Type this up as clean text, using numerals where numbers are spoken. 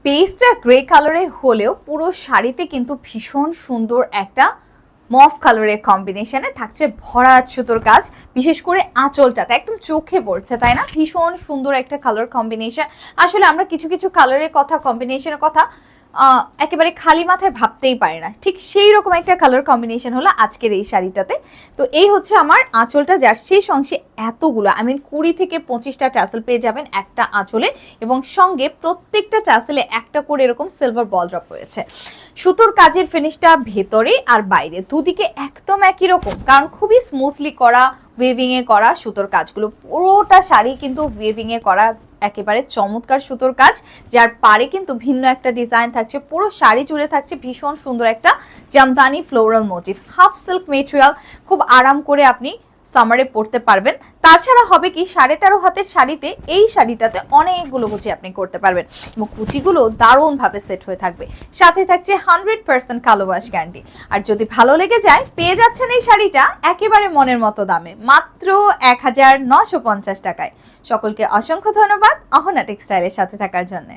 পেস্টটা গ্রে কালারে হলেও পুরো শাড়িতে কিন্তু ভীষণ সুন্দর একটা মফ কালারের কম্বিনেশনে থাকছে ভরা সুতোর কাজ। বিশেষ করে আঁচলটাতে একদম চোখে পড়ছে, তাই না? ভীষণ সুন্দর একটা কালার কম্বিনেশন। আসলে আমরা কিছু কিছু কালারের কথা, কম্বিনেশনের কথা একেবারে খালি মাথায় ভাবতেই পারি না, ঠিক সেই রকম একটা কালার কম্বিনেশন হলো আজকের এই শাড়িটাতে। তো এই হচ্ছে আমার আঁচলটা, যার শেষ অংশে এতগুলো 20 থেকে 25টা টাসেল পেয়ে যাবেন একটা আঁচলে, এবং সঙ্গে প্রত্যেকটা টাসেলে একটা করে এরকম সিলভার বল ড্রপ রয়েছে। সুতোর কাজের ফিনিশটা ভেতরে আর বাইরে দুদিকে একদম একই রকম, কারণ খুবই স্মুথলি করা, ওয়েভিং এ করা সুতোর কাজগুলো। পুরোটা শাড়ি কিন্তু ওয়েভিং এ করা, একেবারে চমৎকার সুতোর কাজ, যার পারে কিন্তু ভিন্ন একটা ডিজাইন থাকছে। পুরো শাড়ি জুড়ে থাকছে ভীষণ সুন্দর একটা jamdani floral motif, half silk material. খুব আরাম করে আপনি সামারে পরতে পারবেন। তাছাড়া হবে কি, 13.5 হাতের শাড়িতে এই শাড়িটাতে অনেকগুলো কুচি আপনি করতে পারবেন, এবং কুচিগুলো দারুণভাবে সেট হয়ে থাকবে। সাথে থাকছে 100% কালো ওয়াশ গ্যারান্টি। আর যদি ভালো লেগে যায়, পেয়ে যাচ্ছেন এই শাড়িটা একেবারে মনের মতো দামে, মাত্র 1950 টাকায়। সকলকে অসংখ্য ধন্যবাদ অহনা টেক্সটাইলের সাথে থাকার জন্য।